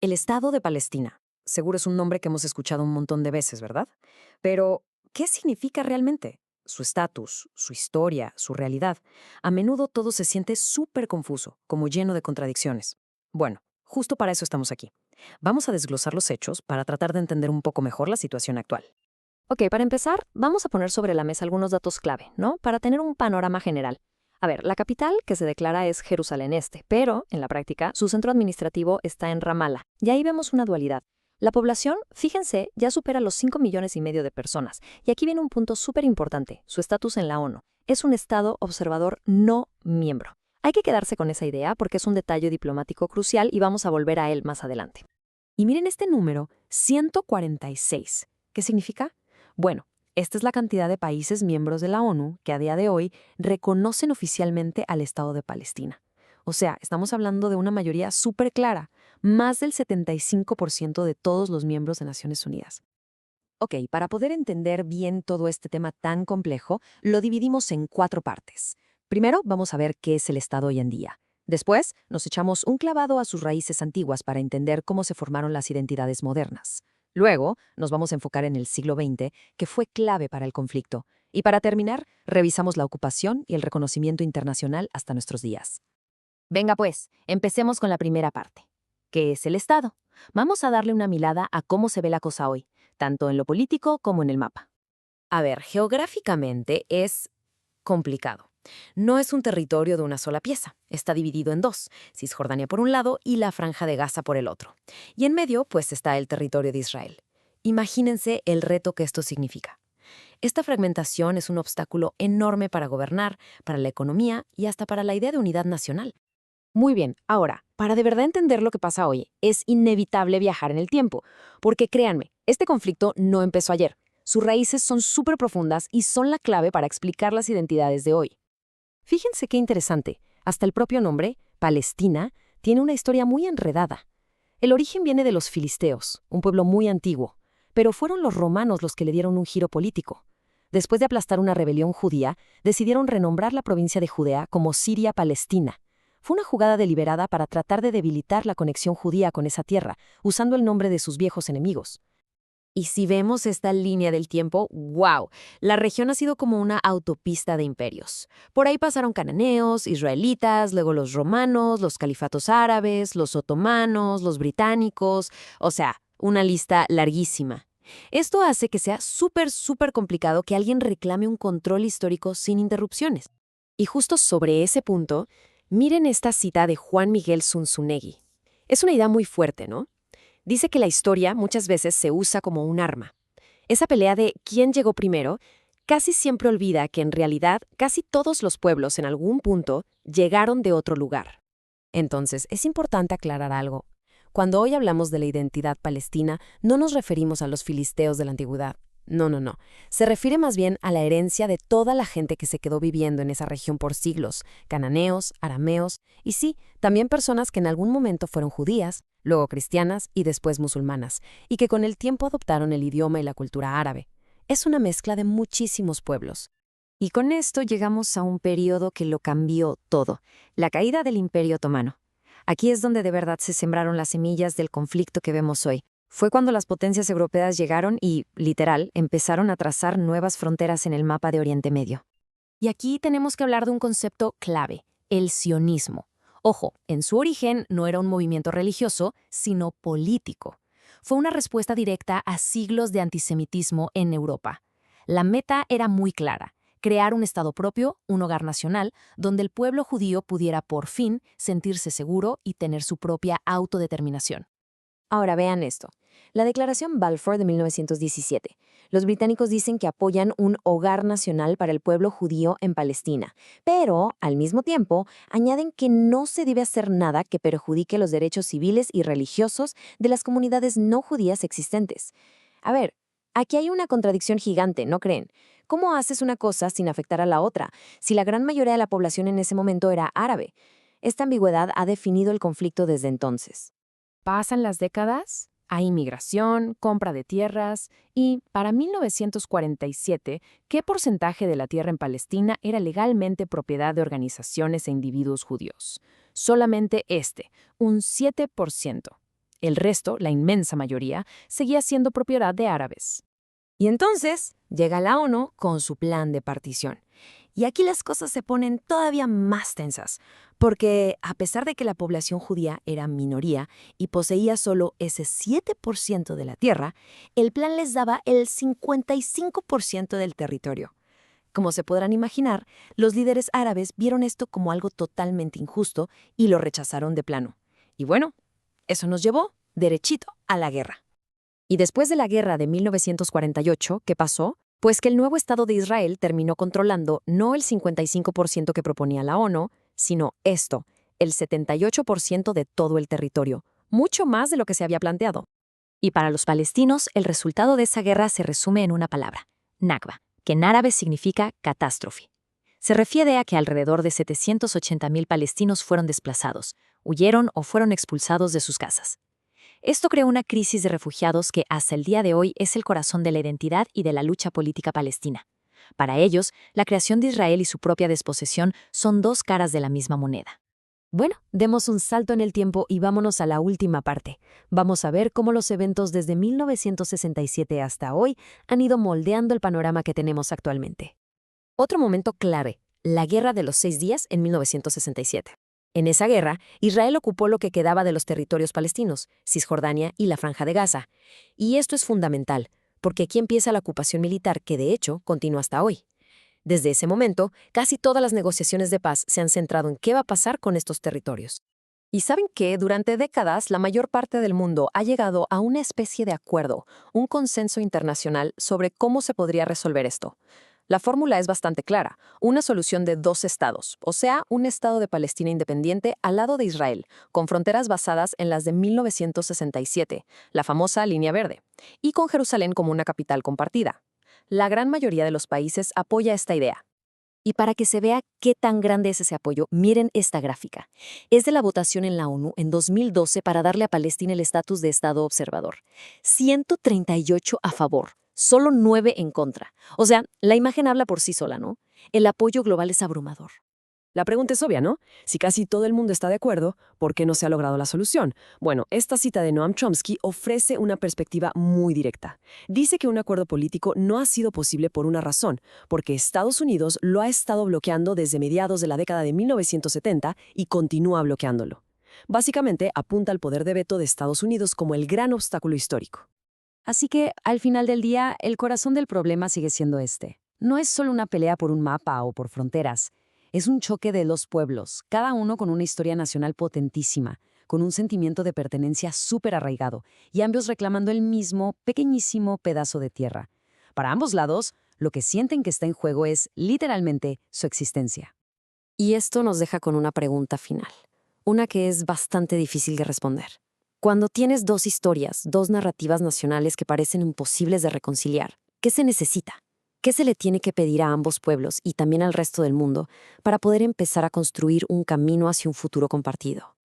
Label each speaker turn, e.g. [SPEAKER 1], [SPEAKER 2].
[SPEAKER 1] El Estado de Palestina. Seguro es un nombre que hemos escuchado un montón de veces, ¿verdad? Pero, ¿qué significa realmente? Su estatus, su historia, su realidad. A menudo todo se siente súper confuso, como lleno de contradicciones. Bueno, justo para eso estamos aquí. Vamos a desglosar los hechos para tratar de entender un poco mejor la situación actual.
[SPEAKER 2] Ok, para empezar, vamos a poner sobre la mesa algunos datos clave, ¿no? Para tener un panorama general. A ver, la capital que se declara es Jerusalén Este, pero, en la práctica, su centro administrativo está en Ramallah. Y ahí vemos una dualidad. La población, fíjense, ya supera los 5,5 millones de personas. Y aquí viene un punto súper importante, su estatus en la ONU. Es un Estado observador no miembro. Hay que quedarse con esa idea porque es un detalle diplomático crucial y vamos a volver a él más adelante.
[SPEAKER 1] Y miren este número, 146. ¿Qué significa? Bueno, esta es la cantidad de países miembros de la ONU que a día de hoy reconocen oficialmente al Estado de Palestina. O sea, estamos hablando de una mayoría súper clara, más del 75% de todos los miembros de Naciones Unidas. Ok, para poder entender bien todo este tema tan complejo, lo dividimos en 4 partes. Primero, vamos a ver qué es el Estado hoy en día. Después, nos echamos un clavado a sus raíces antiguas para entender cómo se formaron las identidades modernas. Luego, nos vamos a enfocar en el siglo XX, que fue clave para el conflicto. Y para terminar, revisamos la ocupación y el reconocimiento internacional hasta nuestros días. Venga pues, empecemos con la primera parte. ¿Qué es el Estado? Vamos a darle una mirada a cómo se ve la cosa hoy, tanto en lo político como en el mapa. A ver, geográficamente es complicado. No es un territorio de una sola pieza, está dividido en dos, Cisjordania por un lado y la Franja de Gaza por el otro. Y en medio, pues, está el territorio de Israel. Imagínense el reto que esto significa. Esta fragmentación es un obstáculo enorme para gobernar, para la economía y hasta para la idea de unidad nacional. Muy bien, ahora, para de verdad entender lo que pasa hoy, es inevitable viajar en el tiempo, porque créanme, este conflicto no empezó ayer. Sus raíces son súper profundas y son la clave para explicar las identidades de hoy. Fíjense qué interesante, hasta el propio nombre, Palestina, tiene una historia muy enredada. El origen viene de los filisteos, un pueblo muy antiguo, pero fueron los romanos los que le dieron un giro político. Después de aplastar una rebelión judía, decidieron renombrar la provincia de Judea como Siria-Palestina. Fue una jugada deliberada para tratar de debilitar la conexión judía con esa tierra, usando el nombre de sus viejos enemigos. Y si vemos esta línea del tiempo, ¡wow! La región ha sido como una autopista de imperios. Por ahí pasaron cananeos, israelitas, luego los romanos, los califatos árabes, los otomanos, los británicos, o sea, una lista larguísima. Esto hace que sea súper complicado que alguien reclame un control histórico sin interrupciones. Y justo sobre ese punto, miren esta cita de Juan Miguel Zunzunegui. Es una idea muy fuerte, ¿no? Dice que la historia muchas veces se usa como un arma. Esa pelea de quién llegó primero casi siempre olvida que en realidad casi todos los pueblos en algún punto llegaron de otro lugar. Entonces, es importante aclarar algo. Cuando hoy hablamos de la identidad palestina, no nos referimos a los filisteos de la antigüedad. No. Se refiere más bien a la herencia de toda la gente que se quedó viviendo en esa región por siglos, cananeos, arameos, y sí, también personas que en algún momento fueron judías, luego cristianas y después musulmanas, y que con el tiempo adoptaron el idioma y la cultura árabe. Es una mezcla de muchísimos pueblos. Y con esto llegamos a un periodo que lo cambió todo, la caída del Imperio Otomano. Aquí es donde de verdad se sembraron las semillas del conflicto que vemos hoy. Fue cuando las potencias europeas llegaron y, literal, empezaron a trazar nuevas fronteras en el mapa de Oriente Medio. Y aquí tenemos que hablar de un concepto clave, el sionismo. Ojo, en su origen no era un movimiento religioso, sino político. Fue una respuesta directa a siglos de antisemitismo en Europa. La meta era muy clara: crear un Estado propio, un hogar nacional, donde el pueblo judío pudiera por fin sentirse seguro y tener su propia autodeterminación. Ahora vean esto. La Declaración Balfour de 1917. Los británicos dicen que apoyan un hogar nacional para el pueblo judío en Palestina, pero, al mismo tiempo, añaden que no se debe hacer nada que perjudique los derechos civiles y religiosos de las comunidades no judías existentes. A ver, aquí hay una contradicción gigante, ¿no creen? ¿Cómo haces una cosa sin afectar a la otra, si la gran mayoría de la población en ese momento era árabe? Esta ambigüedad ha definido el conflicto desde entonces. Pasan las décadas, hay migración, compra de tierras y, para 1947, ¿qué porcentaje de la tierra en Palestina era legalmente propiedad de organizaciones e individuos judíos? Solamente un 7%. El resto, la inmensa mayoría, seguía siendo propiedad de árabes. Y entonces llega la ONU con su plan de partición. Y aquí las cosas se ponen todavía más tensas, porque a pesar de que la población judía era minoría y poseía solo ese 7% de la tierra, el plan les daba el 55% del territorio. Como se podrán imaginar, los líderes árabes vieron esto como algo totalmente injusto y lo rechazaron de plano. Y bueno, eso nos llevó derechito a la guerra. Y después de la guerra de 1948, ¿qué pasó? Pues que el nuevo Estado de Israel terminó controlando no el 55% que proponía la ONU, sino esto, el 78% de todo el territorio, mucho más de lo que se había planteado. Y para los palestinos, el resultado de esa guerra se resume en una palabra, Nakba, que en árabe significa catástrofe. Se refiere a que alrededor de 780.000 palestinos fueron desplazados, huyeron o fueron expulsados de sus casas. Esto creó una crisis de refugiados que hasta el día de hoy es el corazón de la identidad y de la lucha política palestina. Para ellos, la creación de Israel y su propia desposesión son dos caras de la misma moneda. Bueno, demos un salto en el tiempo y vámonos a la última parte. Vamos a ver cómo los eventos desde 1967 hasta hoy han ido moldeando el panorama que tenemos actualmente. Otro momento clave, la Guerra de los 6 días en 1967. En esa guerra, Israel ocupó lo que quedaba de los territorios palestinos, Cisjordania y la Franja de Gaza. Y esto es fundamental, porque aquí empieza la ocupación militar que, de hecho, continúa hasta hoy. Desde ese momento, casi todas las negociaciones de paz se han centrado en qué va a pasar con estos territorios. Y saben que durante décadas la mayor parte del mundo ha llegado a una especie de acuerdo, un consenso internacional sobre cómo se podría resolver esto. La fórmula es bastante clara, una solución de dos estados, o sea, un estado de Palestina independiente al lado de Israel, con fronteras basadas en las de 1967, la famosa Línea Verde, y con Jerusalén como una capital compartida. La gran mayoría de los países apoya esta idea. Y para que se vea qué tan grande es ese apoyo, miren esta gráfica. Es de la votación en la ONU en 2012 para darle a Palestina el estatus de Estado observador. 138 a favor, solo 9 en contra. O sea, la imagen habla por sí sola, ¿no? El apoyo global es abrumador. La pregunta es obvia, ¿no? Si casi todo el mundo está de acuerdo, ¿por qué no se ha logrado la solución? Bueno, esta cita de Noam Chomsky ofrece una perspectiva muy directa. Dice que un acuerdo político no ha sido posible por una razón, porque Estados Unidos lo ha estado bloqueando desde mediados de la década de 1970 y continúa bloqueándolo. Básicamente, apunta al poder de veto de Estados Unidos como el gran obstáculo histórico. Así que, al final del día, el corazón del problema sigue siendo este. No es solo una pelea por un mapa o por fronteras. Es un choque de los pueblos, cada uno con una historia nacional potentísima, con un sentimiento de pertenencia súper arraigado, y ambos reclamando el mismo, pequeñísimo pedazo de tierra. Para ambos lados, lo que sienten que está en juego es, literalmente, su existencia. Y esto nos deja con una pregunta final, una que es bastante difícil de responder. Cuando tienes dos historias, dos narrativas nacionales que parecen imposibles de reconciliar, ¿qué se necesita? ¿Qué se le tiene que pedir a ambos pueblos y también al resto del mundo para poder empezar a construir un camino hacia un futuro compartido?